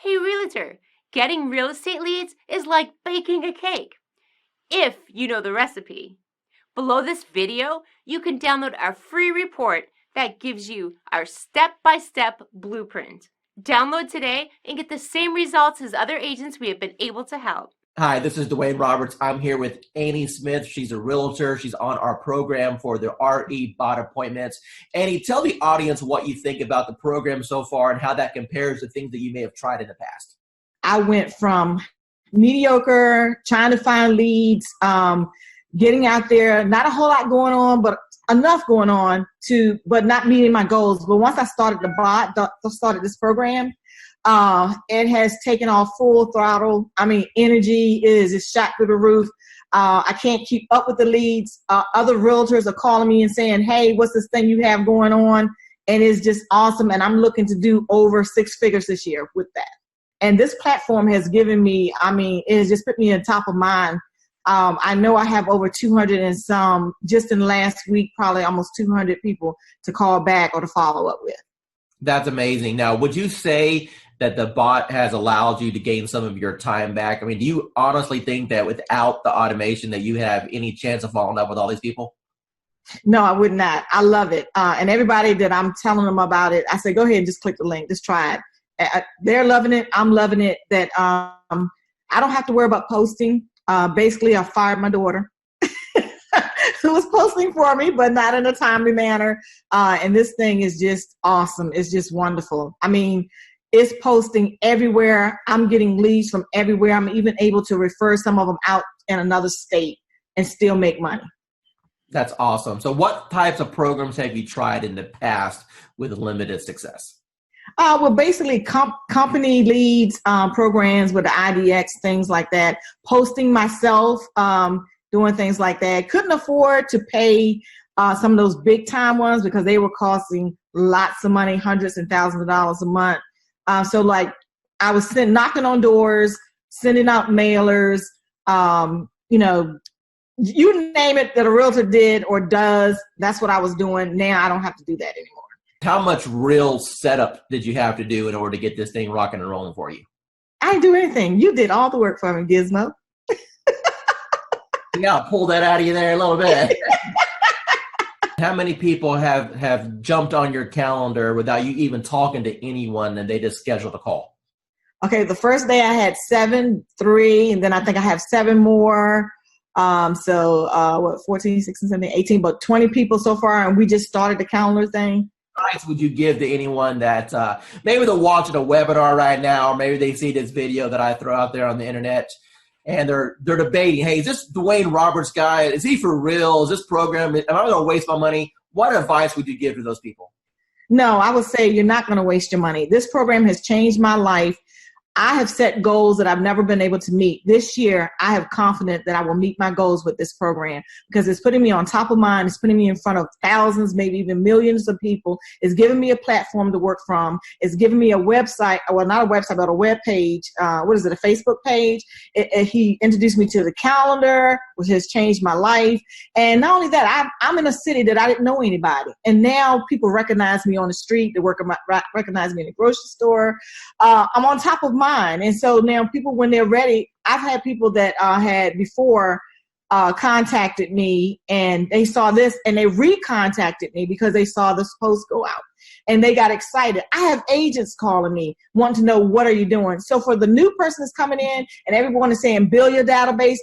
Hey realtor, getting real estate leads is like baking a cake, if you know the recipe. Below this video, you can download our free report that gives you our step-by-step blueprint. Download today and get the same results as other agents we have been able to help. Hi, this is Dwayne Roberts. I'm here with Annie Smith. She's a realtor. She's on our program for the RE bot appointments. Annie, tell the audience what you think about the program so far and how that compares to things that you may have tried in the past. I went from mediocre, trying to find leads, getting out there, not a whole lot going on, but enough going on but not meeting my goals. But once I started the bot, started this program, it has taken off full throttle. I mean, energy is shot through the roof. I can't keep up with the leads. Other realtors are calling me and saying, hey, what's this thing you have going on? And it's just awesome. And I'm looking to do over 6 figures this year with that. And this platform has given me, it has just put me on top of mind. I know I have over 200 and some, just in the last week, probably almost 200 people to call back or to follow up with. That's amazing. Now, would you say that the bot has allowed you to gain some of your time back? I mean, do you honestly think that without the automation that you have any chance of following up with all these people? No, I would not. I love it. And everybody that I'm telling them about it, I say, go ahead and just click the link. Just try it. They're loving it. I'm loving it. That I don't have to worry about posting. Basically, I fired my daughter who was posting for me, but not in a timely manner. And this thing is just awesome. It's just wonderful. I mean, it's posting everywhere. I'm getting leads from everywhere. I'm even able to refer some of them out in another state and still make money. That's awesome. So what types of programs have you tried in the past with limited success? Well, basically company leads, programs with the IDX, things like that. Posting myself, doing things like that. Couldn't afford to pay some of those big time ones because they were costing lots of money, hundreds and thousands of dollars a month. So like I was knocking on doors, sending out mailers, you name it that a realtor did or does. That's what I was doing. Now I don't have to do that anymore. How much real setup did you have to do in order to get this thing rocking and rolling for you? I didn't do anything. You did all the work for me, Gizmo. Yeah, I'll pull that out of you there a little bit. How many people have jumped on your calendar without you even talking to anyone and they just scheduled a call? Okay, the first day I had 7, 3, and then I think I have 7 more. 14, 16, 17, 18, but 20 people so far, and we just started the calendar thing. Advice would you give to anyone that maybe they're watching a webinar right now, or maybe they see this video that I throw out there on the internet and they're debating, hey, is this Dwayne Roberts guy? Is he for real? Is this program, am I going to waste my money? What advice would you give to those people? No, I would say you're not going to waste your money. This program has changed my life. I have set goals that I've never been able to meet. This year, I have confidence that I will meet my goals with this program because it's putting me on top of mind. It's putting me in front of thousands, maybe even millions of people. It's giving me a platform to work from. It's giving me a website, well, not a website, but a web page. A Facebook page. He introduced me to the calendar, which has changed my life. And not only that, I'm in a city that I didn't know anybody. And now people recognize me on the street. They recognize me in the grocery store. I'm on top of mind. And so now people, when they're ready, I've had people that had before contacted me and they saw this and they recontacted me because they saw this post go out and they got excited. I have agents calling me wanting to know, what are you doing? So for the new person that's coming in and everyone is saying, build your database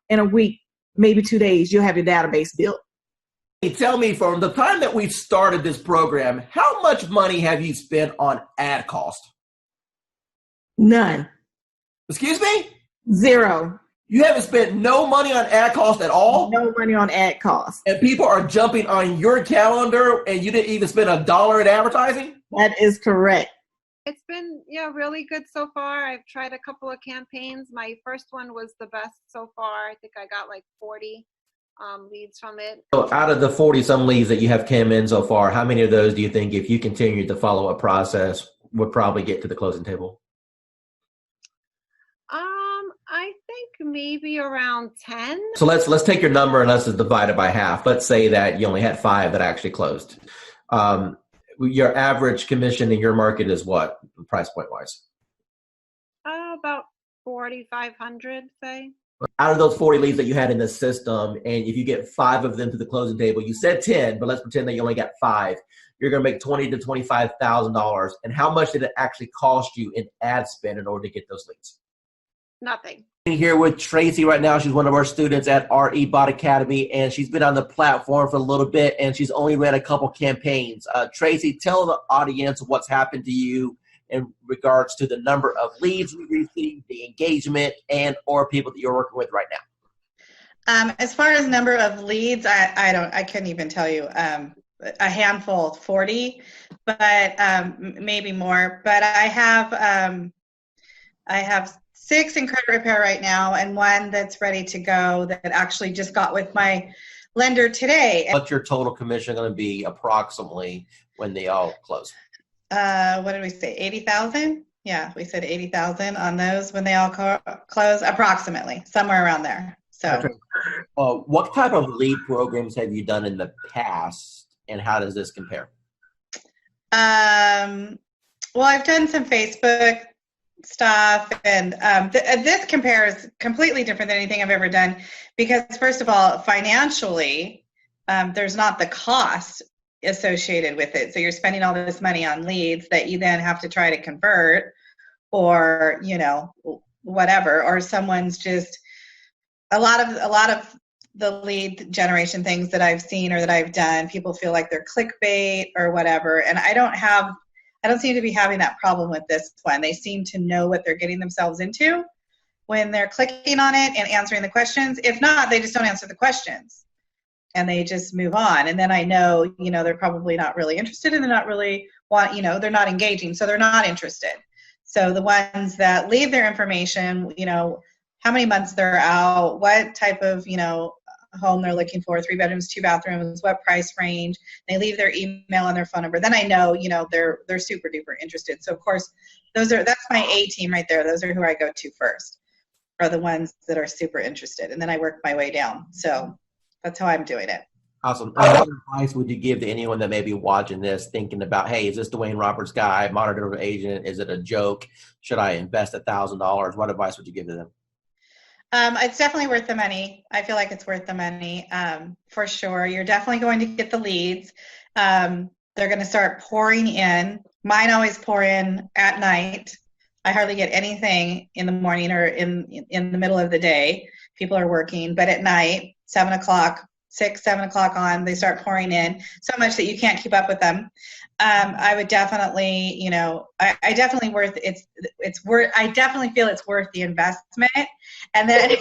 in a week, maybe 2 days, you'll have your database built. Hey, tell me, from the time that we started this program, how much money have you spent on ad cost? None. Excuse me? 0. You haven't spent no money on ad cost at all? No money on ad cost. And people are jumping on your calendar and you didn't even spend $1 in advertising? That is correct. It's been, really good so far. I've tried a couple of campaigns. My first one was the best so far. I think I got like 40 leads from it. So out of the 40-some leads that you have come in so far, how many of those do you think, if you continued the follow-up process, would probably get to the closing table? I think maybe around 10. So let's take your number and let's just divide it by half. Let's say that you only had 5 that actually closed. your average commission in your market is what, price point wise? About 4,500, say. Out of those 40 leads that you had in the system, and if you get 5 of them to the closing table, you said 10, but let's pretend that you only got 5. You're going to make $20,000 to $25,000. And how much did it actually cost you in ad spend in order to get those leads? Nothing. Here with Tracy right now. She's one of our students at RE Bot Academy, and she's been on the platform for a little bit, and she's only ran a couple campaigns. Tracy, tell the audience what's happened to you in regards to the number of leads we received, the engagement, and or people that you're working with right now. As far as number of leads, I couldn't even tell you. A handful, 40, but maybe more. But I have 6 in credit repair right now, and 1 that's ready to go that actually just got with my lender today. What's your total commission going to be approximately when they all close? What did we say? 80,000? Yeah, we said 80,000 on those when they all close, approximately somewhere around there. So, what type of lead programs have you done in the past, and how does this compare? Well, I've done some Facebook stuff, and this compares completely different than anything I've ever done because, first of all, financially, there's not the cost associated with it. So you're spending all this money on leads that you then have to try to convert, or whatever, or someone's just a lot of the lead generation things that I've seen or that I've done, people feel like they're clickbait or whatever, and I don't seem to be having that problem with this one. They seem to know what they're getting themselves into when they're clicking on it and answering the questions. If not, they just don't answer the questions and they just move on. And then I know, they're probably not really interested, and they're not really they're not engaging, so they're not interested. So the ones that leave their information, how many months they're out, what type of, home they're looking for, 3 bedrooms, 2 bathrooms, what price range, they leave their email and their phone number, then I know, they're super duper interested. So of course, that's my A team right there. Those are who I go to first, are the ones that are super interested. And then I work my way down. So that's how I'm doing it. Awesome. What advice would you give to anyone that may be watching this thinking about, hey, is this Dwayne Roberts guy, monitor agent? Is it a joke? Should I invest $1,000? What advice would you give to them? It's definitely worth the money. I feel like it's worth the money, for sure. You're definitely going to get the leads. They're going to start pouring in. Mine always pour in at night. I hardly get anything in the morning or in the middle of the day. People are working, but at night, 7 o'clock on, they start pouring in so much that you can't keep up with them. I would definitely, I definitely I definitely feel it's worth the investment, and then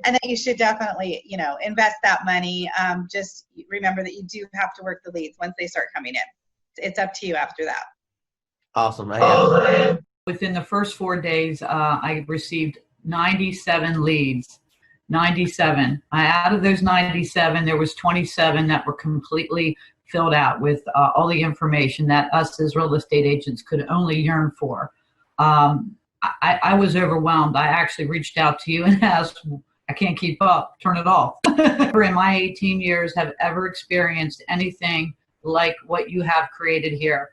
and then you should definitely, invest that money. Just remember that you do have to work the leads once they start coming in. It's up to you after that. Awesome. Within the first 4 days, I received 97 leads. 97. Out of those 97, there was 27 that were completely filled out with all the information that us as real estate agents could only yearn for. I was overwhelmed. I actually reached out to you and asked, I can't keep up, turn it off. In my 18 years have ever experienced anything like what you have created here.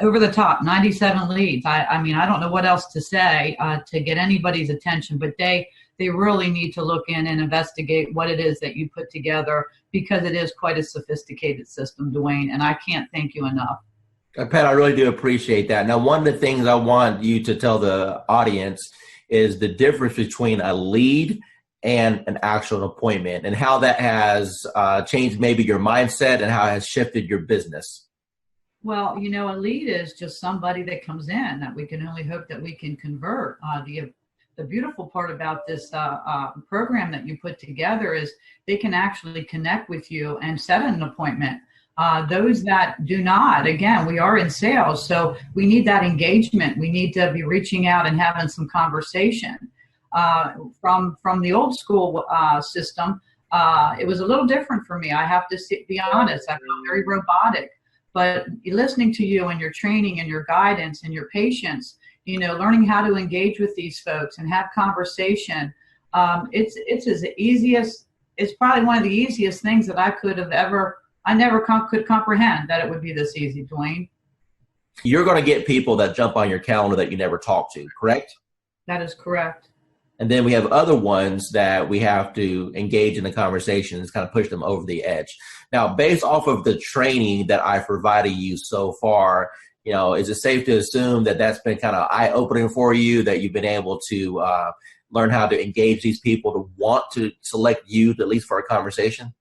Over the top, 97 leads. I mean, I don't know what else to say to get anybody's attention, but they really need to look in and investigate what it is that you put together, because it is quite a sophisticated system, Dwayne, and I can't thank you enough. Pat, I really do appreciate that. Now, one of the things I want you to tell the audience is the difference between a lead and an actual appointment, and how that has changed maybe your mindset and how it has shifted your business. Well, a lead is just somebody that comes in that we can only hope that we can convert. The beautiful part about this program that you put together is they can actually connect with you and set an appointment. Those that do not, again, we are in sales, so we need that engagement. We need to be reaching out and having some conversation. From the old school system, it was a little different for me. I have to be honest. I felt very robotic. But listening to you and your training and your guidance and your patience, learning how to engage with these folks and have conversation, it's probably one of the easiest things that I could have ever I never could comprehend that it would be this easy, Dwayne. You're going to get people that jump on your calendar that you never talk to, correct? That is correct. And then we have other ones that we have to engage in the conversations, kind of push them over the edge. Now, based off of the training that I've provided you so far, you know, is it safe to assume that that's been kind of eye-opening for you, that you've been able to learn how to engage these people to want to select you, at least for a conversation?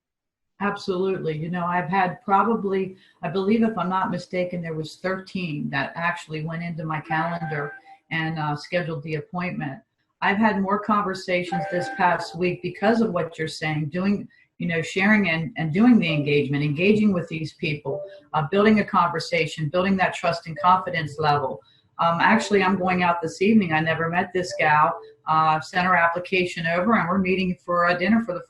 Absolutely. You know, I've had probably, I believe if I'm not mistaken, there was 13 that actually went into my calendar and scheduled the appointment. I've had more conversations this past week because of what you're saying, doing, you know, sharing and doing the engagement, engaging with these people, building a conversation, building that trust and confidence level. Actually, I'm going out this evening. I never met this gal. Sent her application over, and we're meeting for a dinner for the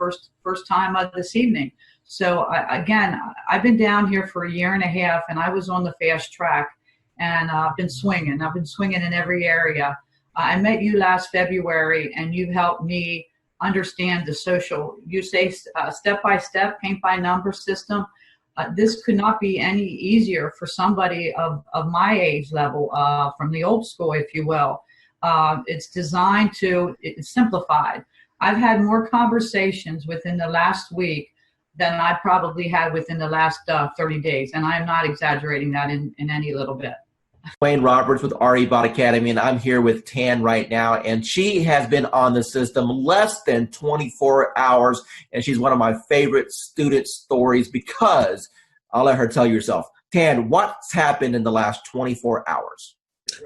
first time this evening. So again, I've been down here for a year and a half, and I was on the fast track, and I've been swinging. I've been swinging in every area. I met you last February, and you've helped me understand the social, you say step-by-step, paint-by-number system. This could not be any easier for somebody of my age level, from the old school, if you will. It's designed to, it's simplified. I've had more conversations within the last week than I probably had within the last 30 days. And I'm not exaggerating that in any little bit. Wayne Roberts with RE Bot Academy, and I'm here with Tan right now, and she has been on the system less than 24 hours, and she's one of my favorite student stories because I'll let her tell you herself. Tan, what's happened in the last 24 hours?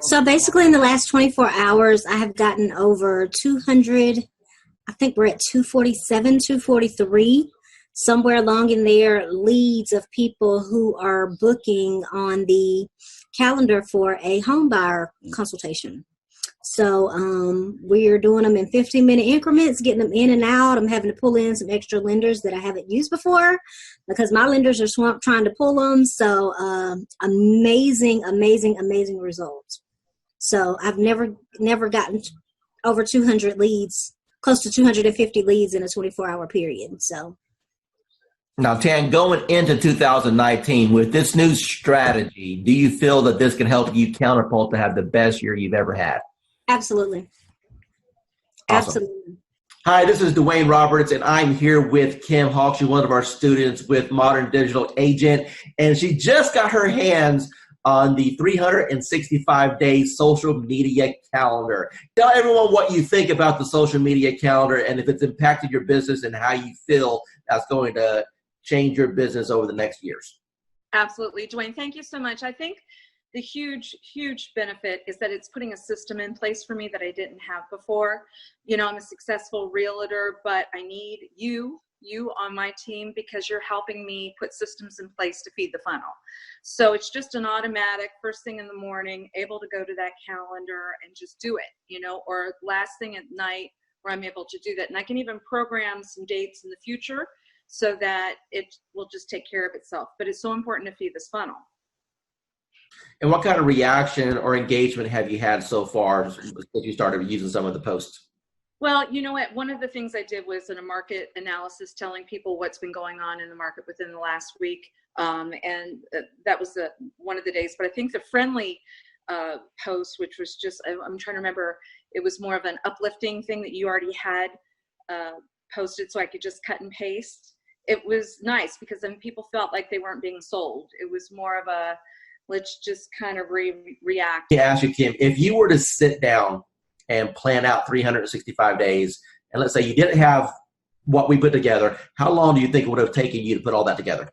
So basically in the last 24 hours, I have gotten over 200, I think we're at 247, 243, somewhere along in there, leads of people who are booking on the calendar for a home buyer consultation. So we're doing them in 15-minute increments, getting them in and out. I'm having to pull in some extra lenders that I haven't used before because my lenders are swamped trying to pull them. So amazing, amazing, amazing results. So I've never gotten over 200 leads, close to 250 leads in a 24-hour period. So. Now, Tan, going into 2019 with this new strategy, do you feel that this can help you counterpult to have the best year you've ever had? Absolutely. Awesome. Absolutely. Hi, this is Dwayne Roberts, and I'm here with Kim Hawk. She's one of our students with Modern Digital Agent, and she just got her hands on the 365-day social media calendar. Tell everyone what you think about the social media calendar and if it's impacted your business and how you feel that's going to change your business over the next years. Absolutely, Dwayne. Thank you so much. I think the huge benefit is that it's putting a system in place for me that I didn't have before. You know, I'm a successful realtor, but I need you on my team because you're helping me put systems in place to feed the funnel. So it's just an automatic first thing in the morning, able to go to that calendar and just do it, you know, or last thing at night where I'm able to do that. And I can even program some dates in the future so that it will just take care of itself. But it's so important to feed this funnel. And what kind of reaction or engagement have you had so far since you started using some of the posts? Well, you know what? One of the things I did was in a market analysis telling people what's been going on in the market within the last week. And that was one of the days. But I think the friendly post, which was just, I'm trying to remember, it was more of an uplifting thing that you already had posted so I could just cut and paste. It was nice because then people felt like they weren't being sold. It was more of a, let's just kind of react. To ask you, Kim, if you were to sit down and plan out 365 days, and let's say you didn't have what we put together, how long do you think it would have taken you to put all that together?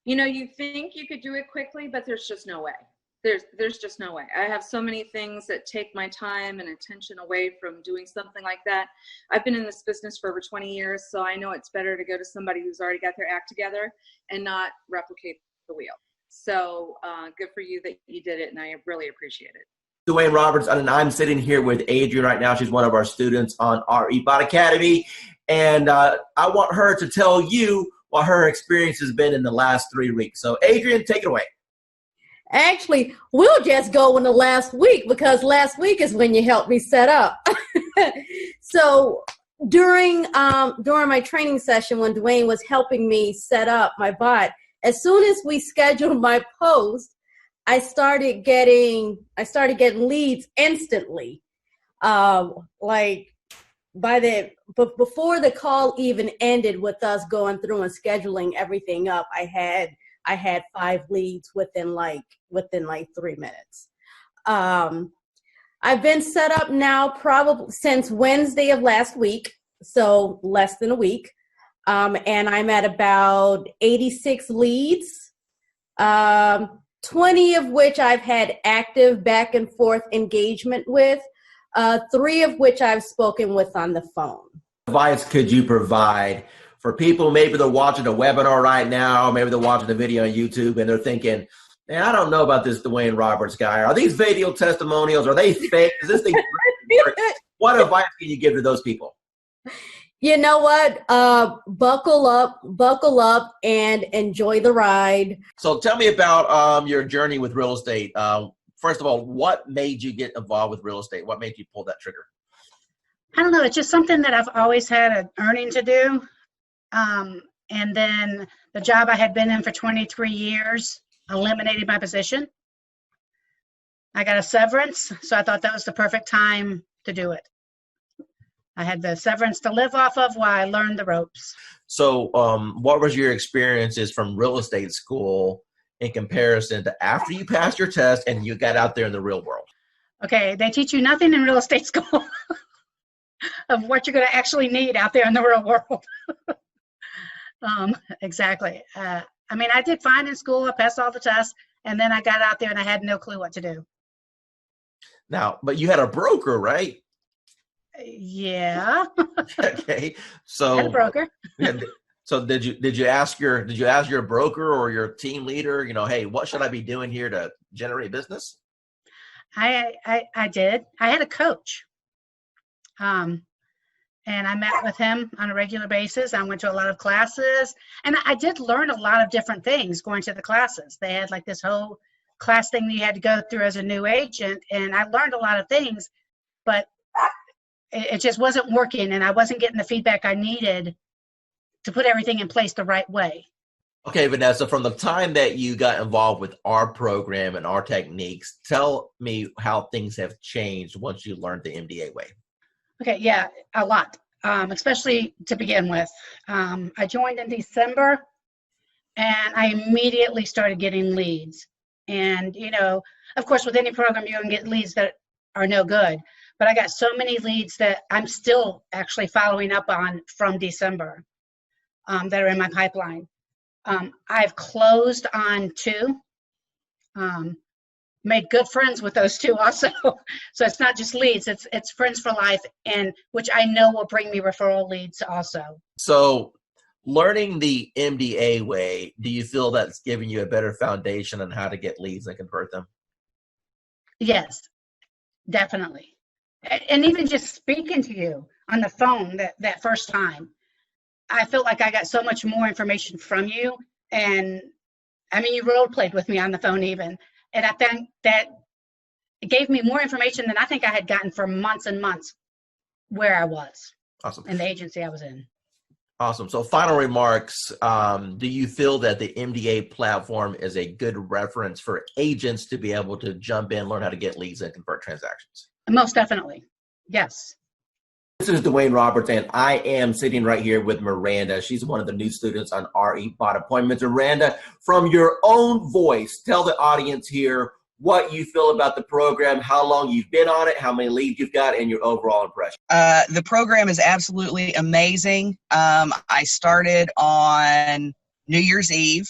You know, you think you could do it quickly, but there's just no way. There's just no way. I have so many things that take my time and attention away from doing something like that. I've been in this business for over 20 years, so I know it's better to go to somebody who's already got their act together and not replicate the wheel. So good for you that you did it, and I really appreciate it. Dwayne Roberts, and I'm sitting here with Adrian right now. She's one of our students on RE Bot Academy, and I want her to tell you what her experience has been in the last 3 weeks. So, Adrian, take it away. Actually, we'll just go in the last week because last week is when you helped me set up. So during my training session when Dwayne was helping me set up my bot, as soon as we scheduled my post, I started getting leads instantly. Like before the call even ended with us going through and scheduling everything up, I had 5 leads within like 3 minutes. I've been set up now probably since Wednesday of last week, so less than a week. And I'm at about 86 leads, 20 of which I've had active back and forth engagement with, 3 of which I've spoken with on the phone. What advice could you provide for people? Maybe they're watching a webinar right now, maybe they're watching a video on YouTube and they're thinking, man, I don't know about this Dwayne Roberts guy. Are these video testimonials? Are they fake? Is this thing work? What advice can you give to those people? You know what? Buckle up and enjoy the ride. So tell me about your journey with real estate. First of all, what made you get involved with real estate? What made you pull that trigger? I don't know. It's just something that I've always had an earning to do. And then the job I had been in for 23 years eliminated my position. I got a severance, so I thought that was the perfect time to do it. I had the severance to live off of while I learned the ropes. So what was your experiences from real estate school in comparison to after you passed your test and you got out there in the real world? Okay, they teach you nothing in real estate school of what you're going to actually need out there in the real world. Exactly. I mean, I did fine in school. I passed all the tests, and then I got out there and I had no clue what to do. Now, but you had a broker, right? Yeah. Okay. So I had a broker. So did you ask your broker or your team leader, you know, hey, what should I be doing here to generate business? I did. I had a coach. And I met with him on a regular basis. I went to a lot of classes, and I did learn a lot of different things going to the classes. They had like this whole class thing that you had to go through as a new agent, and I learned a lot of things, but it just wasn't working, and I wasn't getting the feedback I needed to put everything in place the right way. Okay, Vanessa, from the time that you got involved with our program and our techniques, tell me how things have changed once you learned the MDA way. Okay, yeah, a lot, especially to begin with. I joined in December, and I immediately started getting leads. And, you know, of course, with any program, you're going to get leads that are no good. But I got so many leads that I'm still actually following up on from December that are in my pipeline. I've closed on 2. Made good friends with those 2 also. So it's not just leads, it's friends for life, and which I know will bring me referral leads also. So learning the MDA way, do you feel that's giving you a better foundation on how to get leads and convert them? Yes, definitely. And even just speaking to you on the phone that first time, I felt like I got so much more information from you. And I mean, you role played with me on the phone even. And I think that it gave me more information than I think I had gotten for months and months where I was. Awesome. And the agency I was in. Awesome. So final remarks, do you feel that the MDA platform is a good reference for agents to be able to jump in, learn how to get leads and convert transactions? Most definitely. Yes. This is Dwayne Roberts, and I am sitting right here with Miranda. She's one of the new students on RE Bot Appointments. Miranda, from your own voice, tell the audience here what you feel about the program, how long you've been on it, how many leads you've got, and your overall impression. The program is absolutely amazing. I started on New Year's Eve,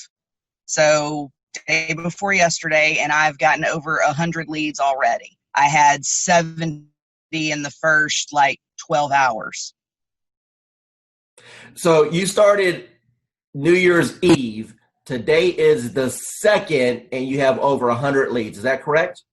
so day before yesterday, and I've gotten over 100 leads already. I had 70 in the first 12 hours. So you started New Year's Eve. Today is the 2nd, and you have over 100 leads. Is that correct?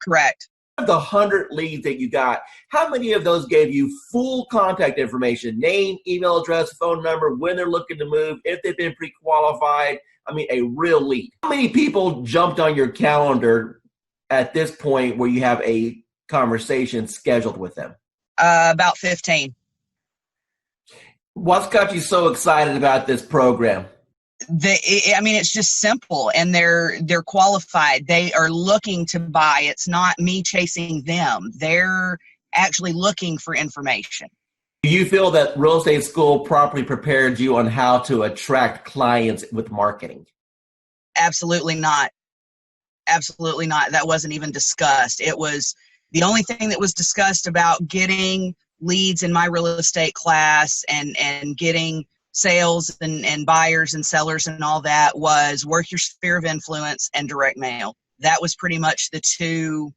Correct. Of the 100 leads that you got, how many of those gave you full contact information, name, email address, phone number, when they're looking to move, if they've been pre-qualified? I mean, a real lead. How many people jumped on your calendar at this point where you have a conversation scheduled with them? About 15. What's got you so excited about this program? I mean, it's just simple, and they're qualified. They are looking to buy. It's not me chasing them. They're actually looking for information. Do you feel that real estate school properly prepared you on how to attract clients with marketing? Absolutely not. Absolutely not. That wasn't even discussed. It was the only thing that was discussed about getting leads in my real estate class and getting sales and buyers and sellers and all that was work your sphere of influence and direct mail. That was pretty much the two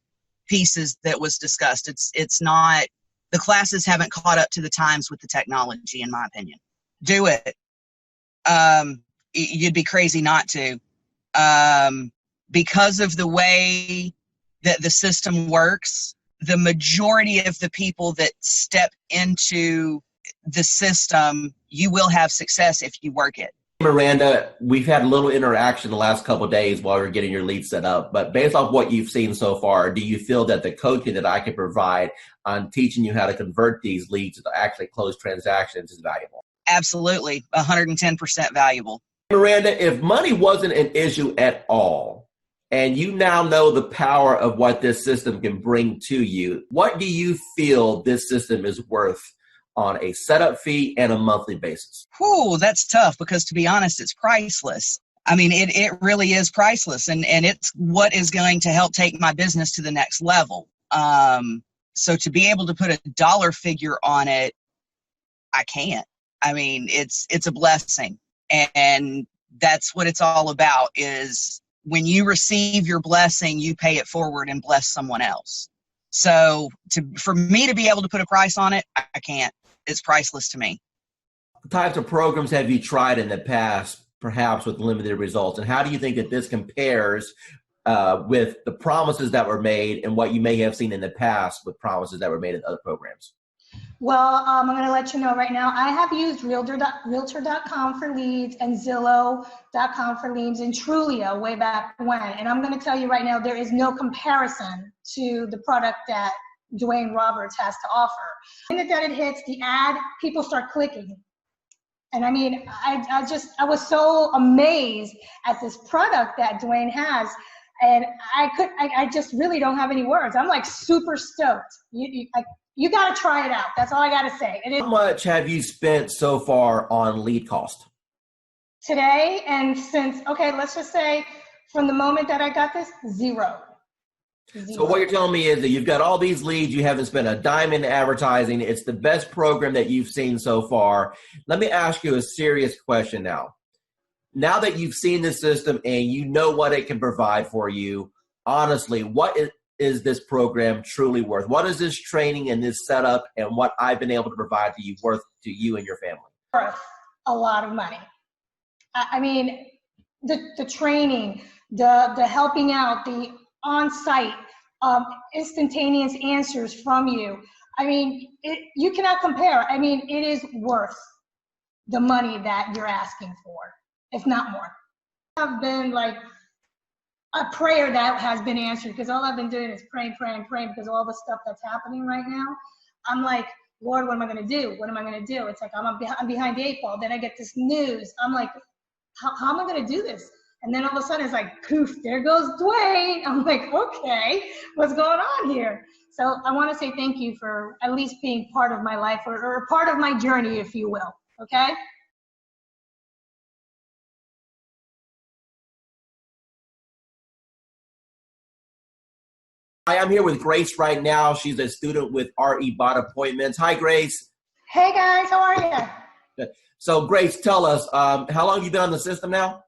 pieces that was discussed. It's not, the classes haven't caught up to the times with the technology, in my opinion. Do it. You'd be crazy not to. Because of the way that the system works, the majority of the people that step into the system, you will have success if you work it. Miranda, we've had a little interaction the last couple of days while we're getting your lead set up, but based off what you've seen so far, do you feel that the coaching that I can provide on teaching you how to convert these leads to actually close transactions is valuable? Absolutely, 110% valuable. Miranda, if money wasn't an issue at all, and you now know the power of what this system can bring to you, what do you feel this system is worth on a setup fee and a monthly basis? Whew, that's tough because, to be honest, it's priceless. I mean, it really is priceless, and it's what is going to help take my business to the next level. So to be able to put a dollar figure on it, I can't. I mean, it's a blessing, and that's what it's all about, is when you receive your blessing, you pay it forward and bless someone else. So for me to be able to put a price on it, I can't. It's priceless to me. What types of programs have you tried in the past, perhaps with limited results? And how do you think that this compares with the promises that were made and what you may have seen in the past with promises that were made in other programs? Well, I'm going to let you know right now, I have used Realtor.com for leads and Zillow.com for leads and Trulia way back when. And I'm going to tell you right now, there is no comparison to the product that Dwayne Roberts has to offer. The minute that it hits the ad, people start clicking. And I mean, I was so amazed at this product that Dwayne has. And I just really don't have any words. I'm like super stoked. You got to try it out. That's all I got to say. How much have you spent so far on lead cost? Today and since, okay, let's just say from the moment that I got this, zero. So what you're telling me is that you've got all these leads, you haven't spent a dime in advertising. It's the best program that you've seen so far. Let me ask you a serious question now. Now that you've seen the system and you know what it can provide for you, honestly, what is this program truly worth? What is this training and this setup and what I've been able to provide to you worth to you and your family? Worth a lot of money. I mean, the training, the helping out, the on-site instantaneous answers from you. I mean, you cannot compare. I mean, it is worth the money that you're asking for, if not more. I've been like a prayer that has been answered, because all I've been doing is praying because of all the stuff that's happening right now. I'm like, Lord, what am I going to do? What am I going to do? It's like I'm behind the eight ball. Then I get this news. I'm like, how am I going to do this? And then all of a sudden it's like, poof, there goes Dwayne. I'm like, okay, what's going on here? So I want to say thank you for at least being part of my life or part of my journey, if you will. Okay. Hi, I'm here with Grace right now. She's a student with RE Bot Appointments. Hi, Grace. Hey guys, how are you? So Grace, tell us, how long have you been on the system now?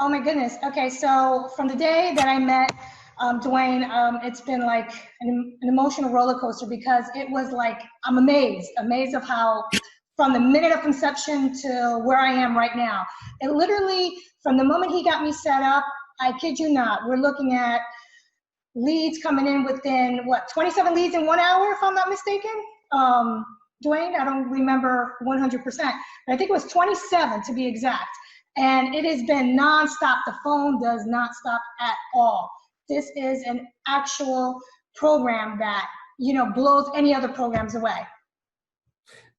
Oh my goodness. Okay, so from the day that I met Dwayne, it's been like an emotional roller coaster, because it was like, I'm amazed of how from the minute of conception to where I am right now. It literally, from the moment he got me set up, I kid you not, we're looking at leads coming in within, 27 leads in 1 hour, if I'm not mistaken? Dwayne, I don't remember 100%, but I think it was 27 to be exact. And it has been nonstop. The phone does not stop at all. This is an actual program that, blows any other programs away.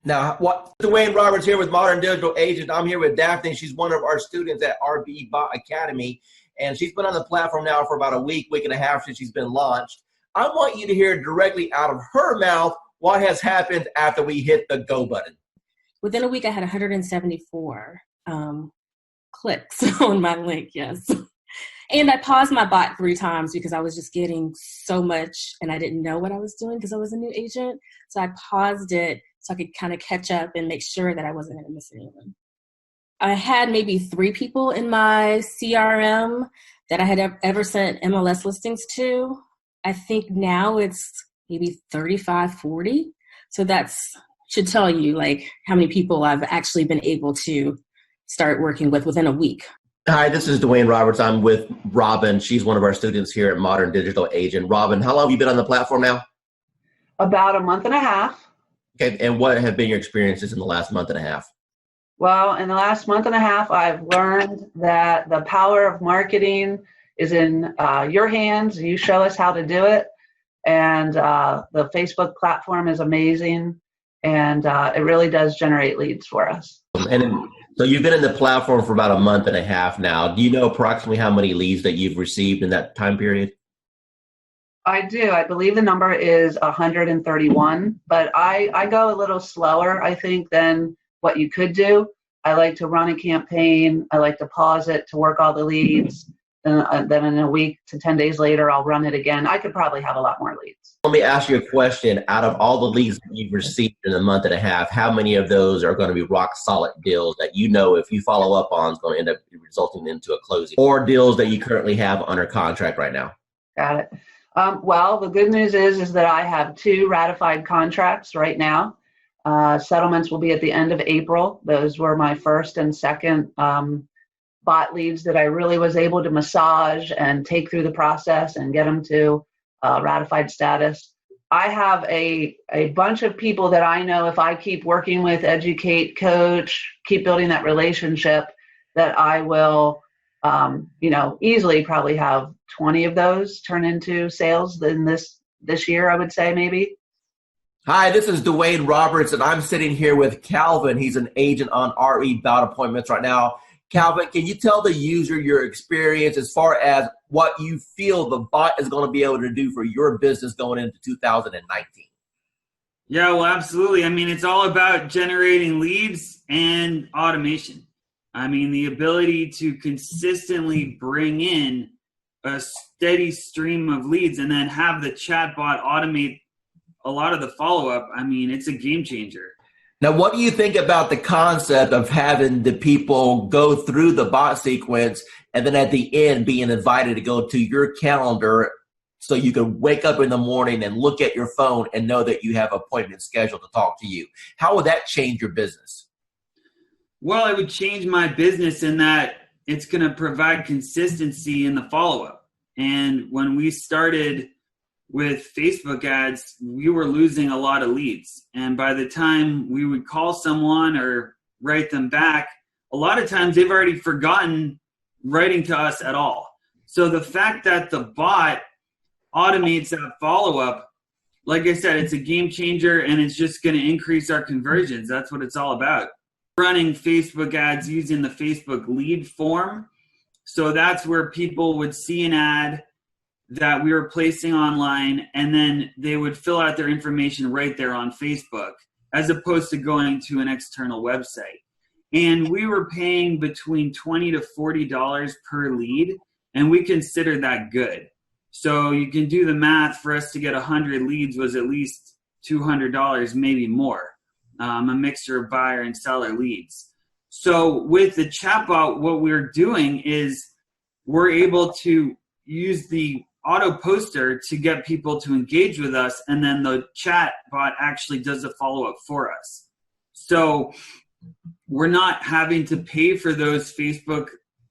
Now, what Dwayne Roberts here with Modern Digital Agent. I'm here with Daphne. She's one of our students at RB Bot Academy, and she's been on the platform now for about a week and a half since she's been launched. I want you to hear directly out of her mouth what has happened after we hit the go button. Within a week, I had 174 clicks on my link, yes. And I paused my bot 3 times because I was just getting so much and I didn't know what I was doing because I was a new agent. So I paused it so I could kind of catch up and make sure that I wasn't going to miss anyone. I had maybe 3 people in my CRM that I had ever sent MLS listings to. I think now it's maybe 35, 40. So that's should tell you like how many people I've actually been able to start working with within a week. Hi, this is Dwayne Roberts. I'm with Robin. She's one of our students here at Modern Digital Agent. Robin, how long have you been on the platform now? About a month and a half. Okay, and what have been your experiences in the last month and a half? Well, in the last month and a half, I've learned that the power of marketing is in your hands. You show us how to do it. And the Facebook platform is amazing. And it really does generate leads for us. So you've been in the platform for about a month and a half now. Do you know approximately how many leads that you've received in that time period? I do. I believe the number is 131, but I go a little slower, I think, than what you could do. I like to run a campaign. I like to pause it to work all the leads. Then in a week to 10 days later, I'll run it again. I could probably have a lot more leads. Let me ask you a question. Out of all the leads that you've received in a month and a half, how many of those are going to be rock solid deals that you know if you follow up on is going to end up resulting into a closing, or deals that you currently have under contract right now? Got it. Well, the good news is that I have 2 ratified contracts right now. Settlements will be at the end of April. Those were my first and second bot leads that I really was able to massage and take through the process and get them to ratified status. I have a bunch of people that I know if I keep working with, educate, coach, keep building that relationship, that I will, easily probably have 20 of those turn into sales in this year, I would say maybe. Hi, this is Dwayne Roberts, and I'm sitting here with Calvin. He's an agent on RE Bout Appointments right now. Calvin, can you tell the user your experience as far as what you feel the bot is going to be able to do for your business going into 2019? Yeah, well, absolutely. I mean, it's all about generating leads and automation. I mean, the ability to consistently bring in a steady stream of leads and then have the chatbot automate a lot of the follow-up. I mean, it's a game changer. Now, what do you think about the concept of having the people go through the bot sequence and then at the end being invited to go to your calendar so you can wake up in the morning and look at your phone and know that you have an appointment scheduled to talk to you? How would that change your business? Well, it would change my business in that it's going to provide consistency in the follow-up. And when we started with Facebook ads, we were losing a lot of leads. And by the time we would call someone or write them back, a lot of times they've already forgotten writing to us at all. So the fact that the bot automates that follow-up, like I said, it's a game changer and it's just going to increase our conversions. That's what it's all about. Running Facebook ads using the Facebook lead form. So that's where people would see an ad that we were placing online, and then they would fill out their information right there on Facebook, as opposed to going to an external website. And we were paying between $20 to $40 per lead, and we consider that good. So you can do the math. For us to get 100 leads was at least $200, maybe more, a mixture of buyer and seller leads. So with the chatbot, what we're doing is we're able to use the auto poster to get people to engage with us, and then the chat bot actually does a follow-up for us. So we're not having to pay for those Facebook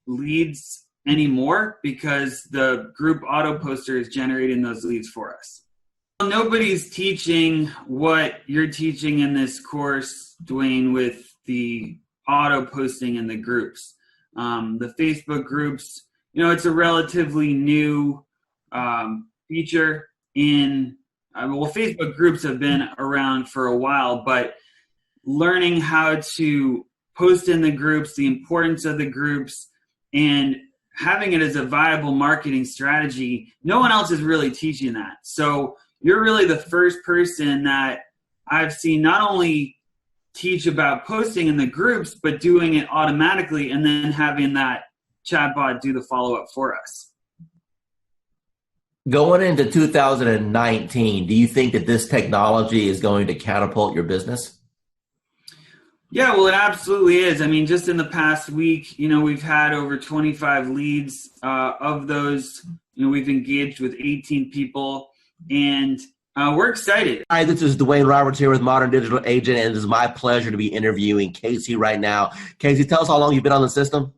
leads anymore because the group auto poster is generating those leads for us. Nobody's teaching what you're teaching in this course, Dwayne, with the auto posting in the groups. The Facebook groups, it's a relatively new feature in, Facebook groups have been around for a while, but learning how to post in the groups, the importance of the groups, and having it as a viable marketing strategy. No one else is really teaching that. So you're really the first person that I've seen not only teach about posting in the groups, but doing it automatically and then having that chatbot do the follow-up for us. Going into 2019, do you think that this technology is going to catapult your business? Yeah, well, it absolutely is. I mean, just in the past week, we've had over 25 leads. Of those, we've engaged with 18 people, and we're excited. Hi, this is Dwayne Roberts here with Modern Digital Agent, and it is my pleasure to be interviewing Casey right now. Casey, tell us how long you've been on the system.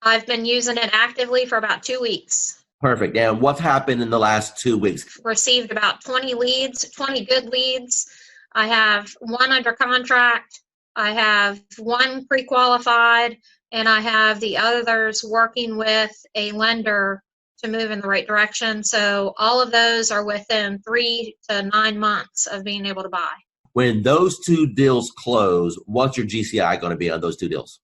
I've been using it actively for about 2 weeks. Perfect. And what's happened in the last 2 weeks? Received about 20 leads, 20 good leads. I have one under contract. I have one pre-qualified, and I have the others working with a lender to move in the right direction. So all of those are within 3 to 9 months of being able to buy. When those two deals close, what's your GCI going to be on those two deals?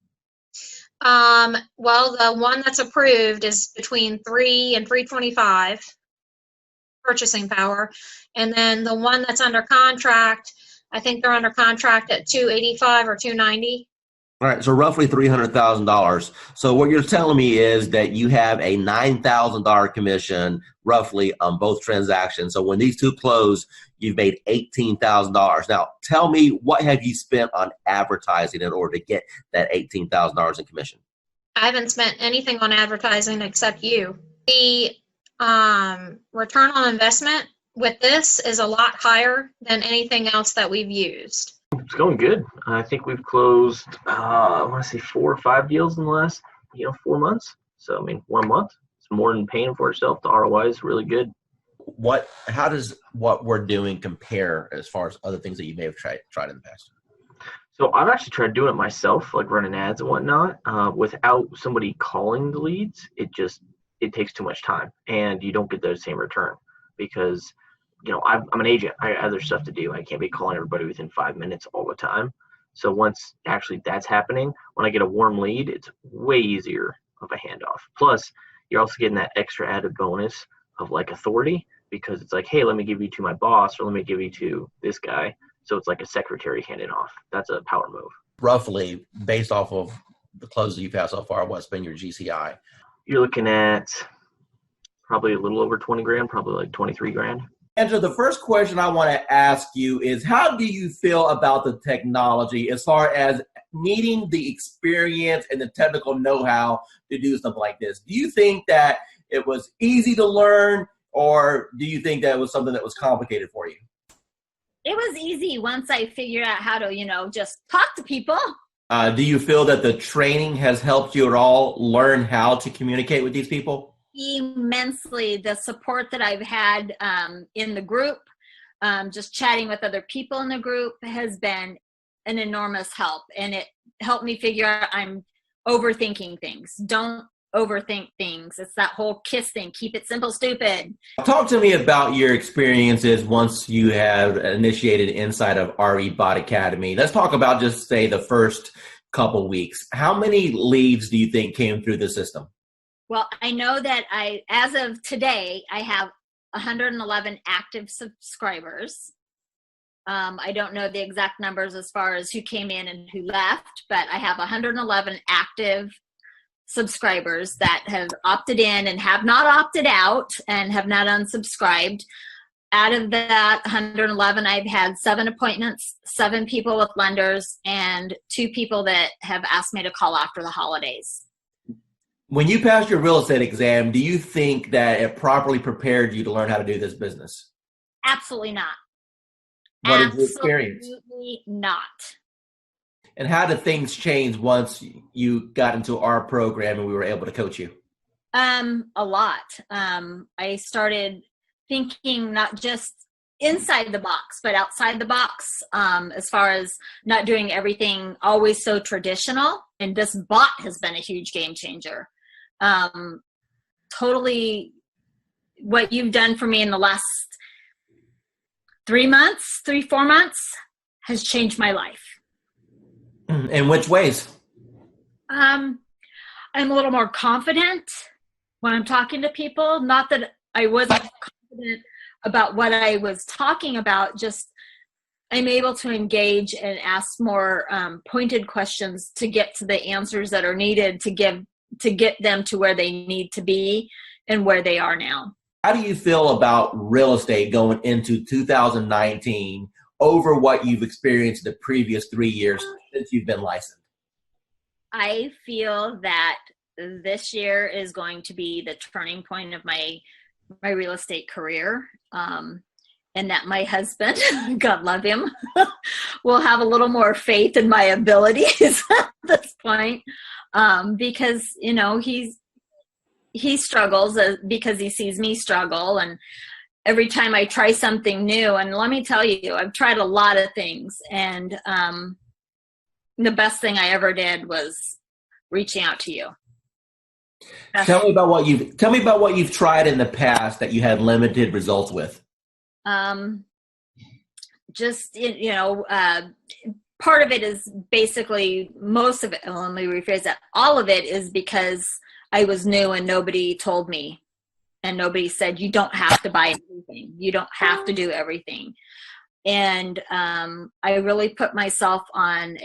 Well, the one that's approved is between 3 and 325 purchasing power. And then the one that's under contract, I think they're under contract at 285 or 290. All right, so roughly $300,000. So what you're telling me is that you have a $9,000 commission roughly on both transactions. So when these two close, you've made $18,000. Now, tell me, what have you spent on advertising in order to get that $18,000 in commission? I haven't spent anything on advertising except you. The return on investment with this is a lot higher than anything else that we've used. It's going good. I think we've closed, I want to say 4 or 5 deals in the last, 4 months. So, 1 month, it's more than paying for itself. The ROI is really good. How does what we're doing compare as far as other things that you may have tried in the past? So I've actually tried doing it myself, like running ads and whatnot, without somebody calling the leads. It takes too much time, and you don't get the same return because I'm an agent. I have other stuff to do. I can't be calling everybody within 5 minutes all the time. So once actually that's happening, when I get a warm lead, it's way easier of a handoff. Plus, you're also getting that extra added bonus of like authority, because it's like, hey, let me give you to my boss, or let me give you to this guy. So it's like a secretary handing off. That's a power move. Roughly, based off of the closes you've had so far, what's been your GCI? You're looking at probably a little over 20 grand, probably like 23 grand. Angela, the first question I want to ask you is, how do you feel about the technology as far as needing the experience and the technical know-how to do something like this? Do you think that it was easy to learn, or do you think that it was something that was complicated for you? It was easy once I figured out how to, just talk to people. Do you feel that the training has helped you at all learn how to communicate with these people? Immensely. The support that I've had in the group, just chatting with other people in the group, has been an enormous help. And it helped me figure out I'm overthinking things. Don't overthink things. It's that whole KISS thing. Keep it simple, stupid. Talk to me about your experiences once you have initiated inside of RE Bot Academy. Let's talk about just say the first couple weeks. How many leads do you think came through the system? Well, I know that as of today, I have 111 active subscribers. I don't know the exact numbers as far as who came in and who left, but I have 111 active subscribers that have opted in and have not opted out and have not unsubscribed. Out of that 111, I've had 7 appointments, 7 people with lenders, and 2 people that have asked me to call after the holidays. When you passed your real estate exam, do you think that it properly prepared you to learn how to do this business? Absolutely not. What is your experience? Absolutely not. And how did things change once you got into our program and we were able to coach you? A lot. I started thinking not just inside the box, but outside the box, as far as not doing everything always so traditional. And this bot has been a huge game changer. Totally what you've done for me in the last 4 months has changed my life. In which ways? I'm a little more confident when I'm talking to people. Not that I wasn't confident about what I was talking about, just I'm able to engage and ask more pointed questions to get to the answers that are needed to get them to where they need to be and where they are now. How do you feel about real estate going into 2019 over what you've experienced the previous 3 years since you've been licensed? I feel that this year is going to be the turning point of my real estate career. And that my husband, God love him, will have a little more faith in my abilities at this point. Because, you know, he struggles because he sees me struggle. And every time I try something new, and let me tell you, I've tried a lot of things. And the best thing I ever did was reaching out to you. Tell me about what you've tried in the past that you had limited results with. Just, you know, part of it is basically, most of it, let me rephrase that, all of it is because I was new and nobody told me, and nobody said, you don't have to buy everything. You don't have to do everything. And I really put myself on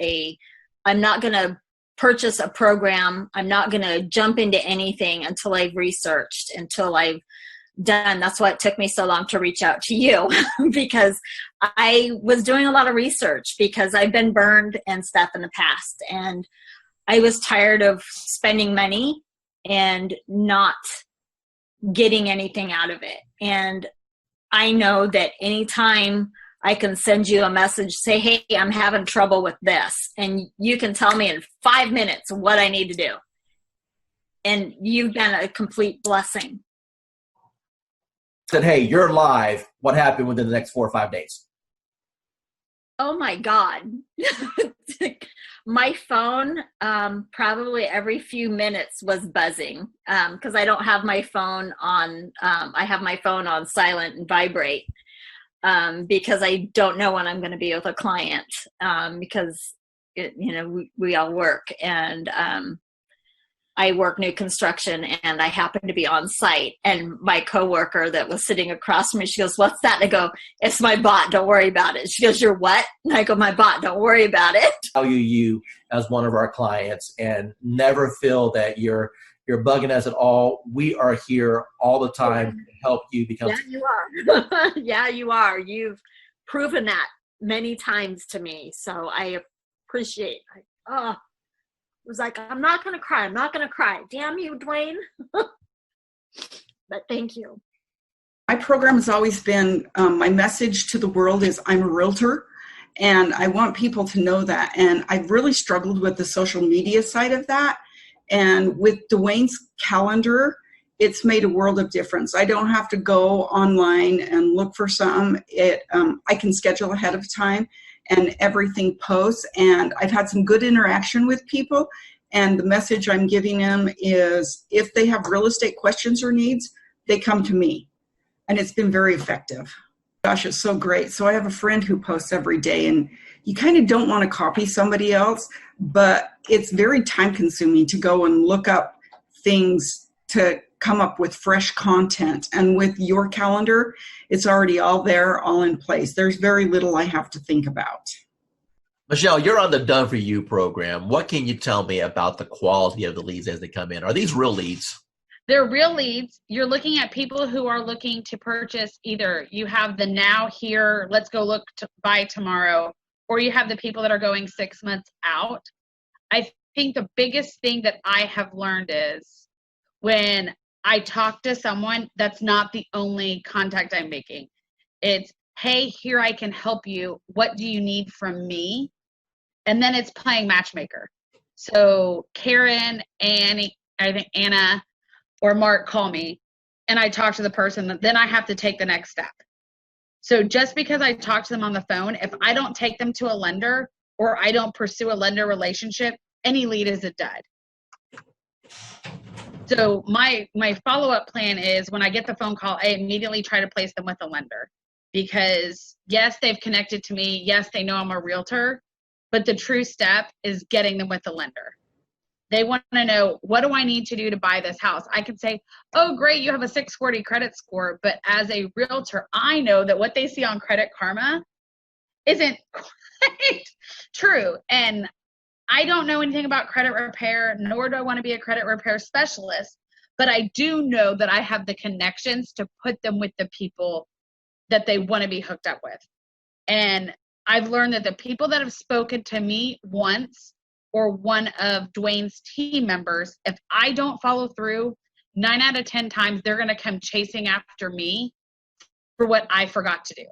I'm not going to purchase a program. I'm not going to jump into anything until I've researched, until I've done. That's why it took me so long to reach out to you, because I was doing a lot of research because I've been burned and stuff in the past. And I was tired of spending money and not getting anything out of it. And I know that anytime I can send you a message, say, hey, I'm having trouble with this, and you can tell me in 5 minutes what I need to do. And you've been a complete blessing. Said, hey, you're live. What happened within the next 4 or 5 days? Oh my God. My phone, probably every few minutes was buzzing, because I don't have my phone on, I have my phone on silent and vibrate, because I don't know when I'm going to be with a client, because, we all work, and I work new construction, and I happen to be on site, and my coworker that was sitting across from me, she goes, what's that? And I go, it's my bot. Don't worry about it. She goes, you're what? And I go, my bot. Don't worry about it. Value you as one of our clients and never feel that you're bugging us at all. We are here all the time to help you become. Yeah, you are. Yeah, you are. You've proven that many times to me. So I appreciate it. It was like, I'm not going to cry. I'm not going to cry. Damn you, Dwayne. But thank you. My program has always been, my message to the world is I'm a realtor, and I want people to know that. And I've really struggled with the social media side of that. And with Dwayne's calendar, it's made a world of difference. I don't have to go online and look for something. I can schedule ahead of time, and everything posts. And I've had some good interaction with people. And the message I'm giving them is if they have real estate questions or needs, they come to me. And it's been very effective. Gosh, it's so great. So I have a friend who posts every day, and you kind of don't want to copy somebody else, but it's very time consuming to go and look up things to come up with fresh content. And with your calendar, it's already all there, all in place. There's very little I have to think about. Michelle, you're on the Done For You program. What can you tell me about the quality of the leads as they come in? Are these real leads? They're real leads. You're looking at people who are looking to purchase. Either you have the now, here, let's go look to buy tomorrow, or you have the people that are going 6 months out. I think the biggest thing that I have learned is when I talk to someone, that's not the only contact I'm making. It's, hey, here I can help you. What do you need from me? And then it's playing matchmaker. So Karen, Annie, I think Anna, or Mark call me, and I talk to the person, then I have to take the next step. So just because I talk to them on the phone, if I don't take them to a lender or I don't pursue a lender relationship, any lead is a dud. So my follow-up plan is when I get the phone call, I immediately try to place them with a lender. because yes, they've connected to me. Yes, they know I'm a realtor, but the true step is getting them with the lender. They want to know, what do I need to do to buy this house? I can say, oh, great, you have a 640 credit score. But as a realtor, I know that what they see on Credit Karma isn't quite true. And I don't know anything about credit repair, nor do I want to be a credit repair specialist. But I do know that I have the connections to put them with the people that they want to be hooked up with. And I've learned that the people that have spoken to me once, or one of Dwayne's team members, if I don't follow through, 9 out of 10 times, they're going to come chasing after me for what I forgot to do.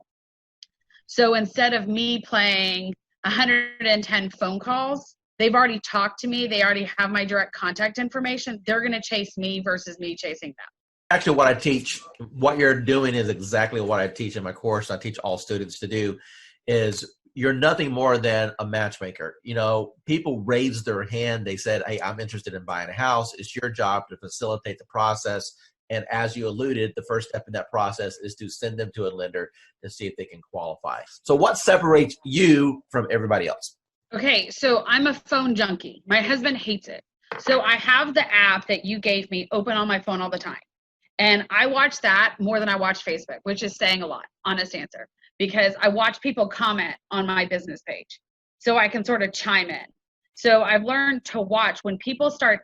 So instead of me playing 110 phone calls, they've already talked to me. They already have my direct contact information. They're going to chase me versus me chasing them. Actually, what I teach, what you're doing is exactly what I teach in my course. I teach all students to do is you're nothing more than a matchmaker. You know, people raised their hand. They said, hey, I'm interested in buying a house. It's your job to facilitate the process. And as you alluded, the first step in that process is to send them to a lender to see if they can qualify. So what separates you from everybody else? Okay, so I'm a phone junkie. My husband hates it. So I have the app that you gave me open on my phone all the time. And I watch that more than I watch Facebook, which is saying a lot, honest answer, because I watch people comment on my business page so I can sort of chime in. So I've learned to watch when people start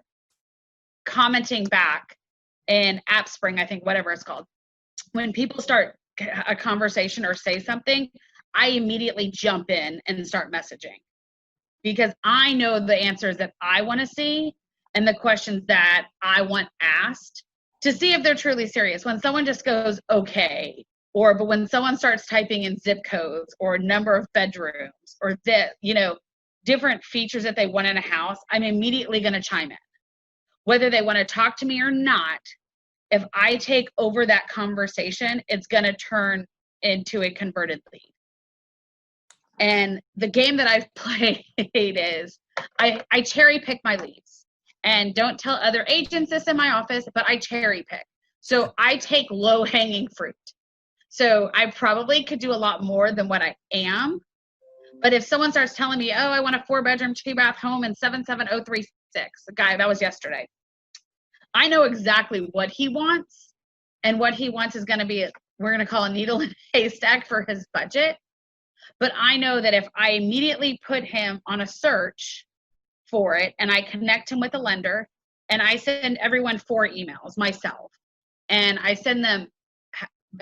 commenting back in AppSpring, I think, whatever it's called. When people start a conversation or say something, I immediately jump in and start messaging because I know the answers that I want to see and the questions that I want asked to see if they're truly serious. When someone just goes, okay, but when someone starts typing in zip codes or number of bedrooms or different features that they want in a house, I'm immediately going to chime in. Whether they want to talk to me or not, if I take over that conversation, it's going to turn into a converted lead. And the game that I've played is I cherry pick my leads. And don't tell other agents this in my office, but I cherry pick. So I take low hanging fruit. So I probably could do a lot more than what I am. But if someone starts telling me, oh, I want a 4-bedroom, 2-bath home in 77036, the guy, that was yesterday. I know exactly what he wants. And what he wants is going to be, we're going to call a needle in a haystack for his budget. But I know that if I immediately put him on a search for it and I connect him with a lender and I send everyone 4 emails myself and I send them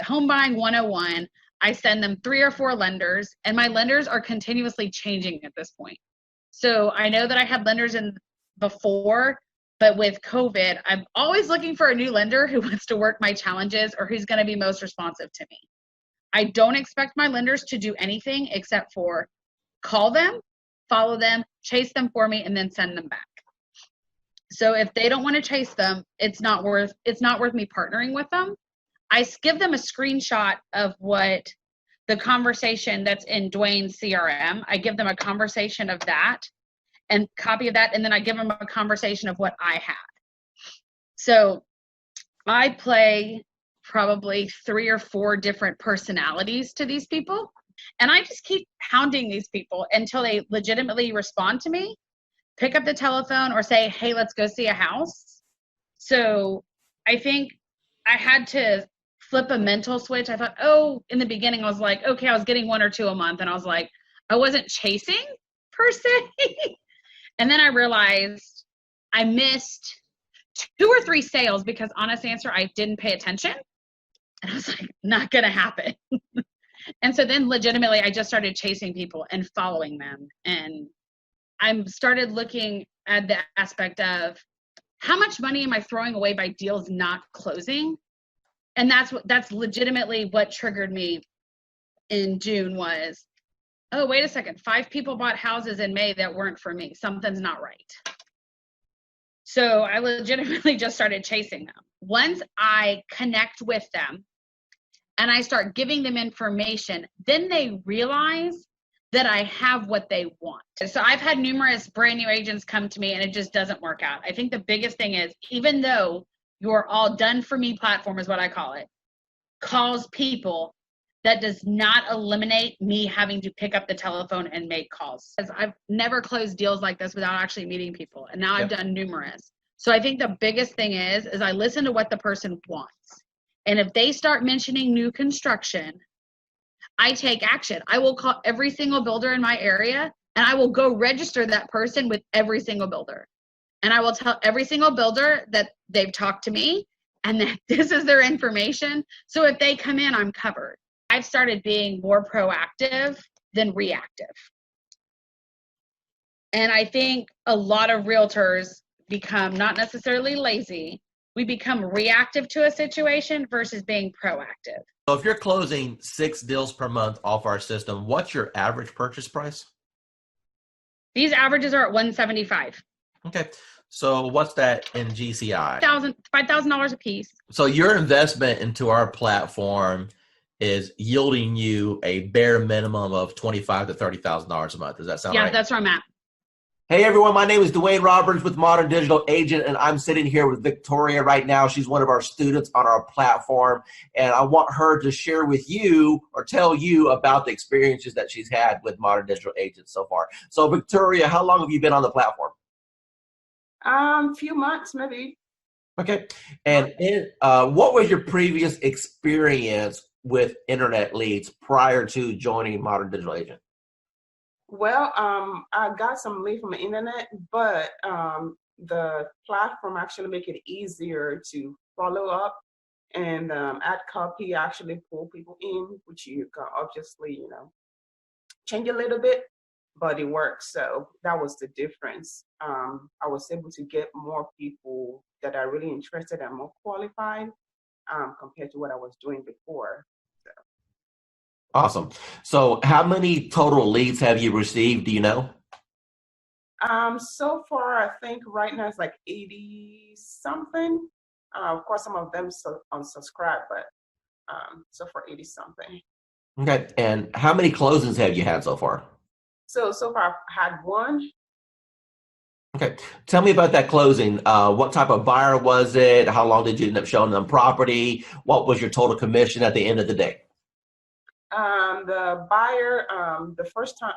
Home Buying 101, I send them 3 or 4 lenders and my lenders are continuously changing at this point. So I know that I had lenders in before, but with COVID, I'm always looking for a new lender who wants to work my challenges or who's going to be most responsive to me. I don't expect my lenders to do anything except for call them, follow them, chase them for me, and then send them back. So if they don't want to chase them, it's not worth me partnering with them. I give them a screenshot of what the conversation that's in Dwayne's CRM. I give them a conversation of that and copy of that, and then I give them a conversation of what I had. So I play probably 3 or 4 different personalities to these people. And I just keep hounding these people until they legitimately respond to me, pick up the telephone or say, hey, let's go see a house. So I think I had to flip a mental switch. I thought, in the beginning, I was like, okay, I was getting 1 or 2 a month. And I was like, I wasn't chasing per se. And then I realized I missed 2 or 3 sales because honest answer, I didn't pay attention. And I was like, not going to happen. And so then legitimately, I just started chasing people and following them. And I started looking at the aspect of how much money am I throwing away by deals not closing? And that's legitimately what triggered me in June was, oh, wait a second. 5 people bought houses in May that weren't for me. Something's not right. So I legitimately just started chasing them. Once I connect with them and I start giving them information, then they realize that I have what they want. So I've had numerous brand new agents come to me and it just doesn't work out. I think the biggest thing is, even though your all done for me platform is what I call it, calls people that does not eliminate me having to pick up the telephone and make calls. Because I've never closed deals like this without actually meeting people, and now I've done numerous. So I think the biggest thing is I listen to what the person wants. And if they start mentioning new construction, I take action. I will call every single builder in my area, and I will go register that person with every single builder. And I will tell every single builder that they've talked to me and that this is their information. So if they come in, I'm covered. I've started being more proactive than reactive. And I think a lot of realtors become not necessarily lazy. We become reactive to a situation versus being proactive. So if you're closing 6 deals per month off our system, what's your average purchase price? These averages are at $175. Okay. So what's that in GCI? $5,000 a piece. So your investment into our platform is yielding you a bare minimum of $25,000 to $30,000 a month. Does that sound right? Yeah, that's where I'm at. Hey everyone, my name is Dwayne Roberts with Modern Digital Agent, and I'm sitting here with Victoria right now. She's one of our students on our platform, and I want her to share with you or tell you about the experiences that she's had with Modern Digital Agent so far. So Victoria, how long have you been on the platform? Few months maybe. Okay. And what was your previous experience with internet leads prior to joining Modern Digital Agent? Well, I got some lead from the internet, but the platform actually make it easier to follow up and add copy, actually pull people in, which you can obviously, change a little bit, but it works. So that was the difference. I was able to get more people that are really interested and more qualified compared to what I was doing before. Awesome. So how many total leads have you received? Do you know? So far, I think right now it's like 80 something. Of course, some of them unsubscribe, but so far 80 something. Okay. And how many closings have you had so far? So far I've had one. Okay. Tell me about that closing. What type of buyer was it? How long did you end up showing them property? What was your total commission at the end of the day? The buyer, the first time,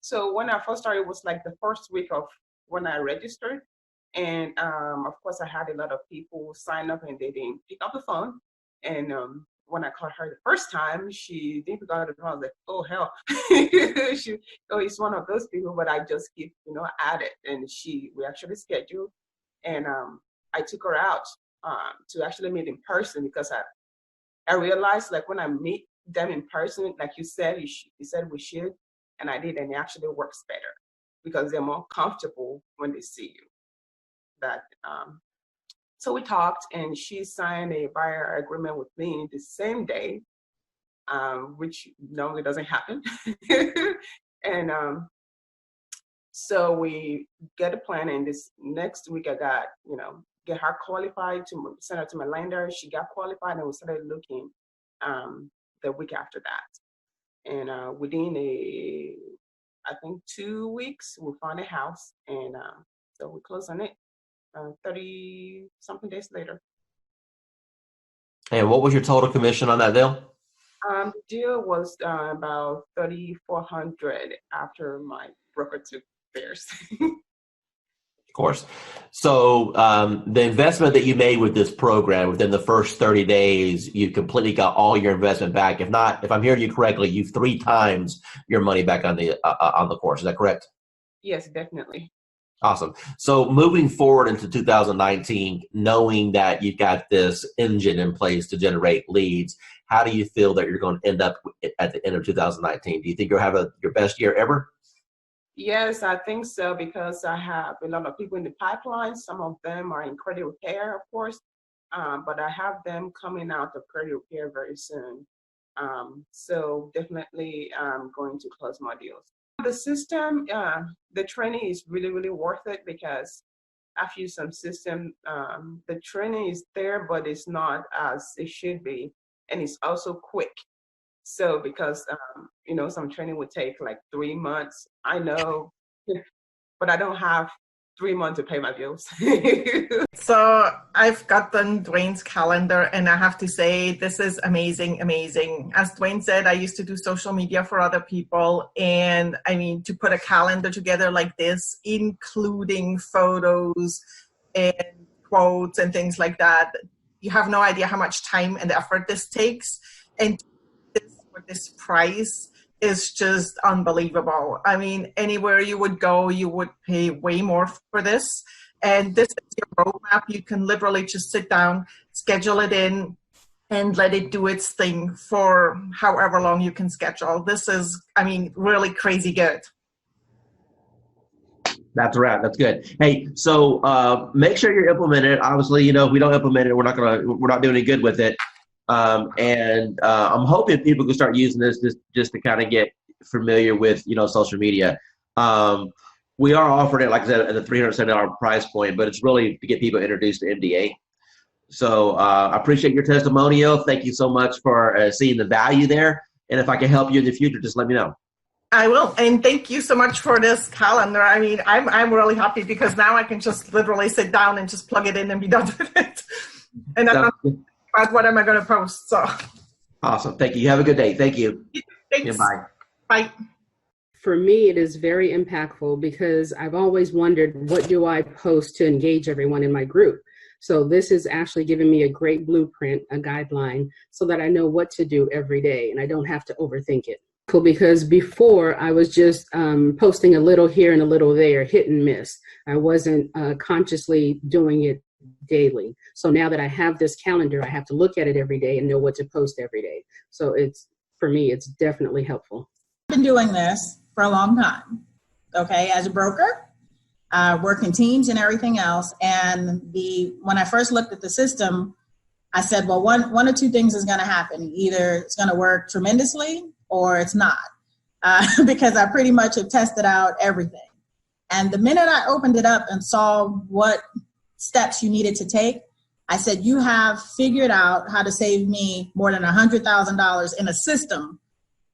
so when I first started, it was like the first week of when I registered. And of course, I had a lot of people sign up and they didn't pick up the phone. And when I called her the first time, she didn't pick up the phone. I was like, oh, hell. It's one of those people, but I just keep, at it. And we actually scheduled. And I took her out to actually meet in person because I realized, like, when I meet them in person, like you said, you said we should, and I did, and it actually works better because they're more comfortable when they see you. So we talked, and she signed a buyer agreement with me the same day, which normally doesn't happen. And so we get a plan, and this next week I got, get her qualified to send her to my lender. She got qualified, and we started looking the week after that. And within I think 2 weeks, we found a house, and so we closed on it 30 something days later. And what was your total commission on that deal? The deal was about $3,400 after my broker took theirs. Of course. So the investment that you made with this program within the first 30 days, you completely got all your investment back. If not, if I'm hearing you correctly, you've 3 times your money back on the course. Is that correct? Yes, definitely. Awesome. So moving forward into 2019, knowing that you've got this engine in place to generate leads, how do you feel that you're going to end up at the end of 2019? Do you think you'll have your best year ever? Yes, I think so, because I have a lot of people in the pipeline. Some of them are in credit repair, of course, but I have them coming out of credit repair very soon. So definitely I'm going to close more deals. The system, the training is really, really worth it because I've used some system. The training is there, but it's not as it should be. And it's also quick. So because, some training would take like 3 months, I know, but I don't have 3 months to pay my bills. So I've gotten Dwayne's calendar, and I have to say this is amazing, amazing. As Dwayne said, I used to do social media for other people, and I mean, to put a calendar together like this, including photos and quotes and things like that, you have no idea how much time and effort this takes. And for this price is just unbelievable. I mean, anywhere you would go, you would pay way more for this. And this is your roadmap. You can literally just sit down, schedule it in, and let it do its thing for however long you can schedule. This is, I mean, really crazy good. That's right. That's good. Hey, so make sure you implement it. Obviously, you know, if we don't implement it, we're not doing any good with it. I'm hoping people can start using this just to kind of get familiar with, you know, social media. We are offering it, like I said, at a $370 price point, but it's really to get people introduced to MDA. So I appreciate your testimonial. Thank you so much for seeing the value there. And if I can help you in the future, just let me know. I will, and thank you so much for this calendar. I mean, I'm really happy because now I can just literally sit down and just plug it in and be done with it. And I'm not about what am I going to post. So awesome. Thank you. You have a good day. Thank you. Thanks. Yeah, bye. Bye. For me, it is very impactful because I've always wondered, what do I post to engage everyone in my group? So this is actually giving me a great blueprint, a guideline, so that I know what to do every day and I don't have to overthink it. Cool, because before I was just posting a little here and a little there, hit and miss. I wasn't consciously doing it daily. So now that I have this calendar, I have to look at it every day and know what to post every day. So it's, for me, it's definitely helpful. I've been doing this for a long time, okay, as a broker, working teams and everything else. And when I first looked at the system, I said, well, one or two things is going to happen. Either it's going to work tremendously or it's not, because I pretty much have tested out everything. And the minute I opened it up and saw what steps you needed to take, I said, you have figured out how to save me more than $100,000 in a system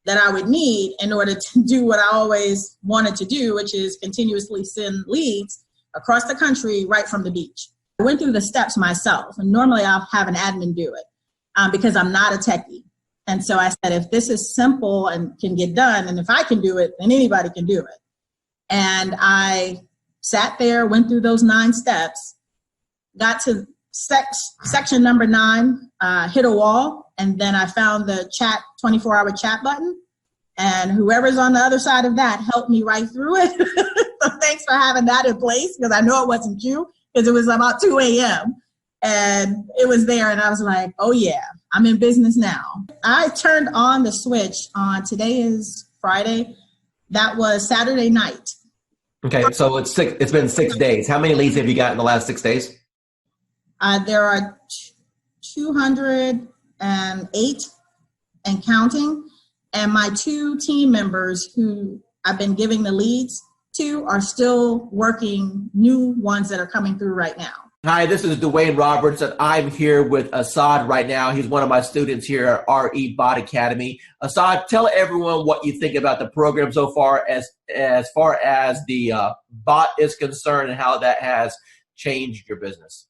that I would need in order to do what I always wanted to do, which is continuously send leads across the country right from the beach. I went through the steps myself, and normally I'll have an admin do it because I'm not a techie. And so I said, if this is simple and can get done, and if I can do it, then anybody can do it. And I sat there, went through those 9 steps, got to section number 9, hit a wall, and then I found the 24-hour chat button, and whoever's on the other side of that helped me right through it. So thanks for having that in place, because I know it wasn't you, because it was about 2 a.m. and it was there, and I was like, oh yeah, I'm in business now. I turned on the switch on, today is Friday, that was Saturday night. Okay, so it's been 6 days. How many leads have you got in the last 6 days? There are 208 and counting, and my 2 team members who I've been giving the leads to are still working new ones that are coming through right now. Hi, this is Dwayne Roberts, and I'm here with Assad right now. He's one of my students here at RE Bot Academy. Assad, tell everyone what you think about the program so far as the bot is concerned and how that has changed your business.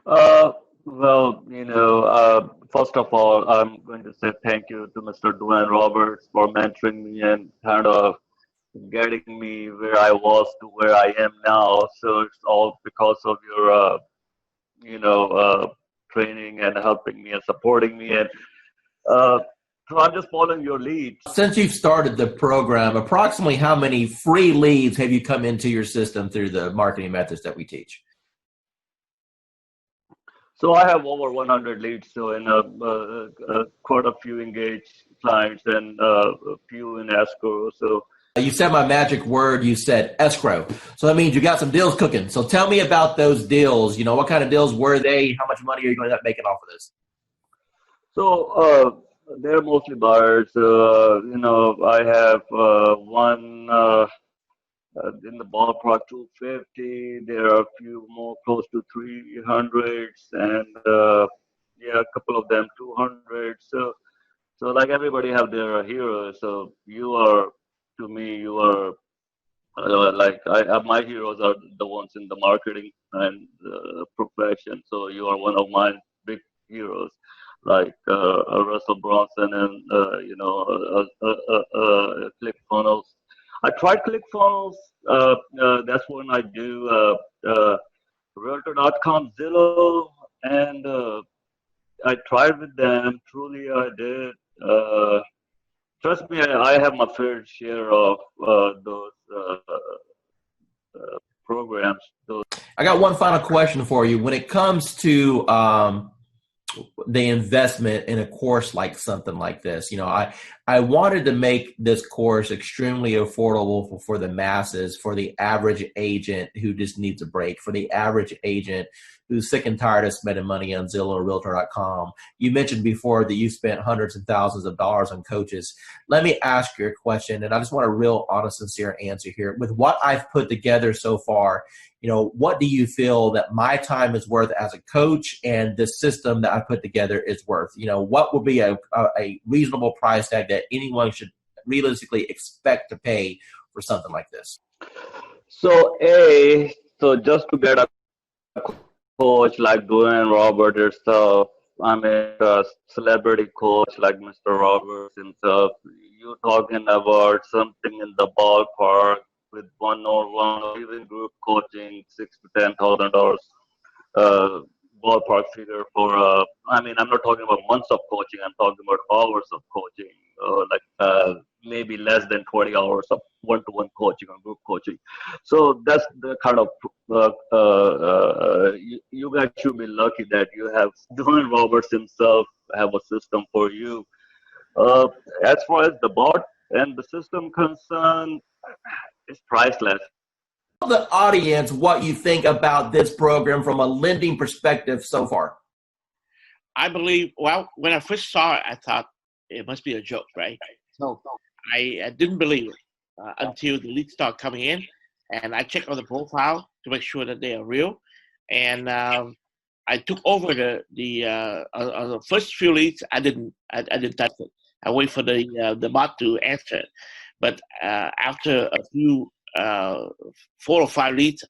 Well, you know, first of all, I'm going to say thank you to Mr. Dwayne Roberts for mentoring me and kind of getting me where I was to where I am now. So it's all because of your, training and helping me and supporting me. And so I'm just following your lead. Since you've started the program, approximately how many free leads have you come into your system through the marketing methods that we teach? So I have over 100 leads, so in quite a few engaged clients and a few in escrow. So you said my magic word. You said escrow. So that means you got some deals cooking. So tell me about those deals. You know, what kind of deals were they? How much money are you going to end up making off of this? So they're mostly buyers. I have one in the ballpark 250. There are a few more close to 300s, and a couple of them 200. So like everybody have their heroes. So you are, to me, you are Like my heroes are the ones in the marketing and profession. So you are one of my big heroes, like Russell Brunson and ClickFunnels. I tried ClickFunnels. That's when I do Realtor.com, Zillow, and I tried with them. Truly, I did. Trust me, I have my fair share of those programs. I got one final question for you. When it comes to the investment in a course like something like this, I wanted to make this course extremely affordable for the masses, for the average agent who just needs a break, for the average agent who's sick and tired of spending money on Zillow or Realtor.com. You mentioned before that you spent hundreds and thousands of dollars on coaches. Let me ask you a question, and I just want a real honest, sincere answer here. With what I've put together so far, what do you feel that my time is worth as a coach and the system that I put together is worth? What would be a reasonable price tag that anyone should realistically expect to pay for something like this? So just to get a coach like Dwayne Roberts yourself, I mean a celebrity coach like Mr. Roberts himself, you're talking about something in the ballpark with one-on-one or even group coaching, $6,000 to $10,000 ballpark figure for. I'm not talking about months of coaching. I'm talking about hours of coaching, maybe less than 20 hours of one-to-one coaching or group coaching. So that's the kind of you guys should be lucky that you have Dwayne Roberts himself have a system for you. As far as the bot and the system concerned, it's priceless. Tell the audience what you think about this program from a lending perspective so far. I believe, when I first saw it, I thought it must be a joke, right? So I didn't believe it until the leads start coming in, and I checked on the profile to make sure that they are real. And I took over the first few leads. I didn't touch it. I wait for the bot to answer it. But after a few 4 or 5 leads,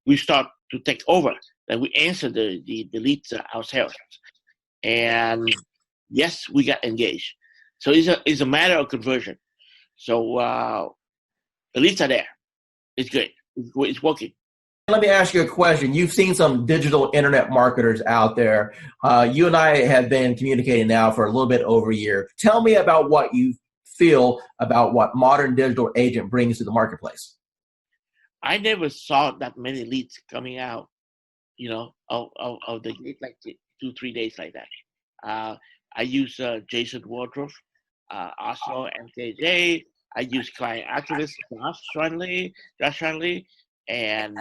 we start to take over. And we answer the leads ourselves. And yes, we got engaged. So it's a matter of conversion. So the leads are there. It's good. It's working. Let me ask you a question. You've seen some digital internet marketers out there. You and I have been communicating now for a little bit over a year. Tell me about what you feel about what modern digital agent brings to the marketplace. I never saw that many leads coming out, of the gate like 2-3 days like that. I use Jason Wardrobe, also MKJ. I use Client Activist, Josh Shanley, and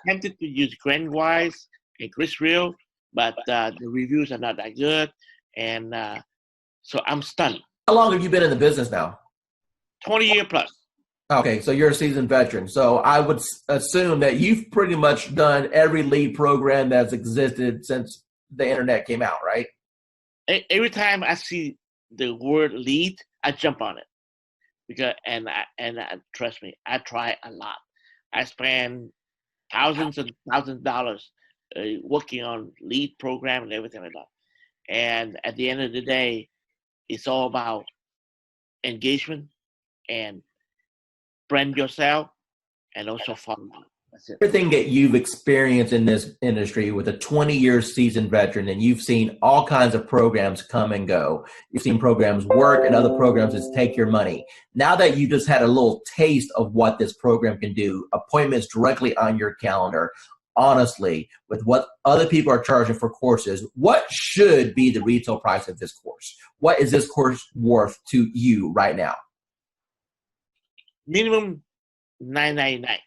tempted to use Grant Wise and Chris Real, but the reviews are not that good, and so I'm stunned. How long have you been in the business now? 20 years plus. Okay, so you're a seasoned veteran. So I would assume that you've pretty much done every lead program that's existed since the internet came out, right? Every time I see the word lead, I jump on it because trust me, I try a lot. I spend thousands and thousands of dollars working on lead program and everything like that. And at the end of the day, it's all about engagement and brand yourself and also follow. That's it. Everything that you've experienced in this industry with a 20-year seasoned veteran, and you've seen all kinds of programs come and go. You've seen programs work and other programs that take your money. Now that you just had a little taste of what this program can do, appointments directly on your calendar, honestly, with what other people are charging for courses, what should be the retail price of this course? What is this course worth to you right now? Minimum $9.99.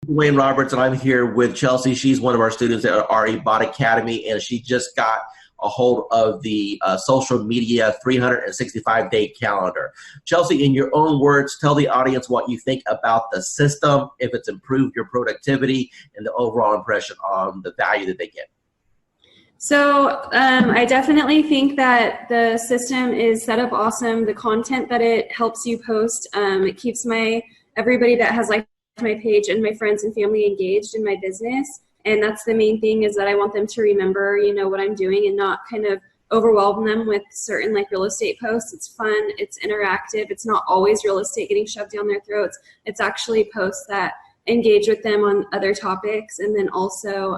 Dwayne Roberts, and I'm here with Chelsea. She's one of our students at our Bot Academy, and she just got a hold of the social media 365-day calendar. Chelsea, in your own words, tell the audience what you think about the system, if it's improved your productivity, and the overall impression on the value that they get. So I definitely think that the system is set up awesome. The content that it helps you post, it keeps everybody that has my page and my friends and family engaged in my business. And that's the main thing, is that I want them to remember, you know, what I'm doing and not kind of overwhelm them with certain like real estate posts. It's fun, it's interactive, it's not always real estate getting shoved down their throats. It's actually posts that engage with them on other topics. And then also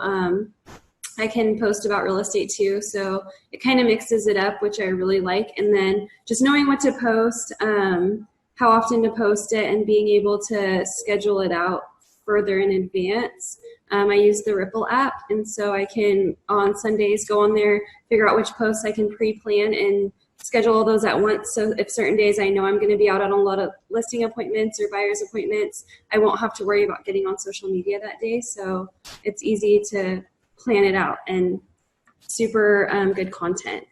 I can post about real estate too. So it kind of mixes it up, which I really like. And then just knowing what to post, how often to post it, and being able to schedule it out further in advance. I use the Ripple app, and so I can, on Sundays, go on there, figure out which posts I can pre-plan and schedule all those at once. So if certain days I know I'm going to be out on a lot of listing appointments or buyer's appointments, I won't have to worry about getting on social media that day. So it's easy to plan it out, and super good content.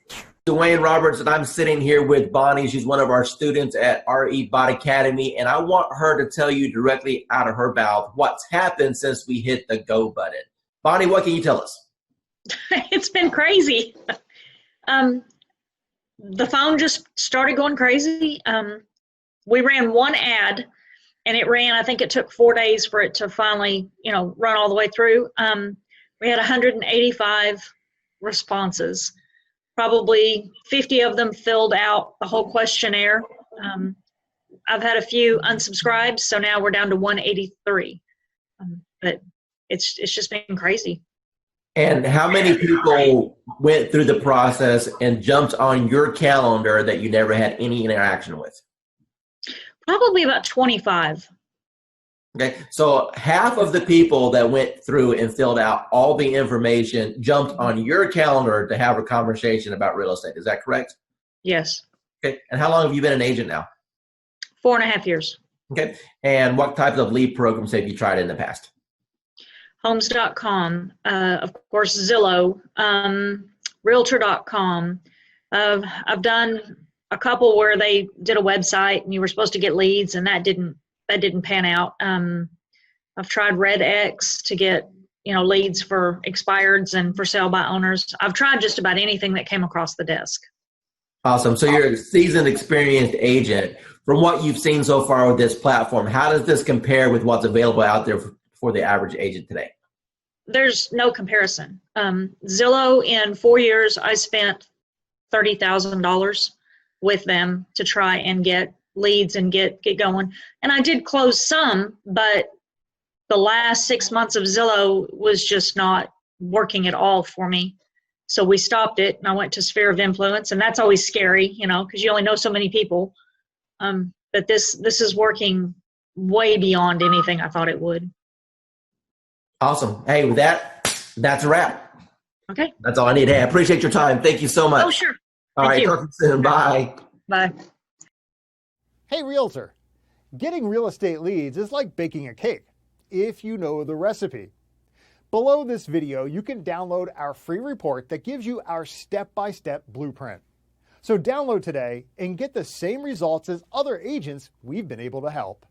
Dwayne Roberts, and I'm sitting here with Bonnie. She's one of our students at RE Bot Academy, and I want her to tell you directly out of her mouth what's happened since we hit the go button. Bonnie, what can you tell us? It's been crazy. The phone just started going crazy. We ran one ad, and it ran, I think it took 4 days for it to finally, you know, run all the way through. We had 185 responses. Probably 50 of them filled out the whole questionnaire. I've had a few unsubscribed, so now we're down to 183. But it's just been crazy. And how many people went through the process and jumped on your calendar that you never had any interaction with? Probably about 25. Okay, so half of the people that went through and filled out all the information jumped on your calendar to have a conversation about real estate. Is that correct? Yes. Okay, and how long have you been an agent now? 4.5 years. Okay, and what types of lead programs have you tried in the past? Homes.com, of course, Zillow, Realtor.com. I've done a couple where they did a website and you were supposed to get leads, and that didn't pan out. I've tried RedX to get, you know, leads for expireds and for sale by owners. I've tried just about anything that came across the desk. Awesome. So you're a seasoned, experienced agent. From what you've seen so far with this platform, how does this compare with what's available out there for the average agent today? There's no comparison. Zillow, in 4 years, I spent $30,000 with them to try and get leads and get going. And I did close some, but the last 6 months of Zillow was just not working at all for me. So we stopped it, and I went to Sphere of Influence, and that's always scary, you know, because you only know so many people. But this is working way beyond anything I thought it would. Awesome. Hey, with that's a wrap. Okay. That's all I need. Hey, I appreciate your time. Thank you so much. Oh, sure. All right. Talk to you soon. Bye. Bye. Hey, Realtor. Getting real estate leads is like baking a cake, if you know the recipe. Below this video, you can download our free report that gives you our step-by-step blueprint. So download today and get the same results as other agents we've been able to help.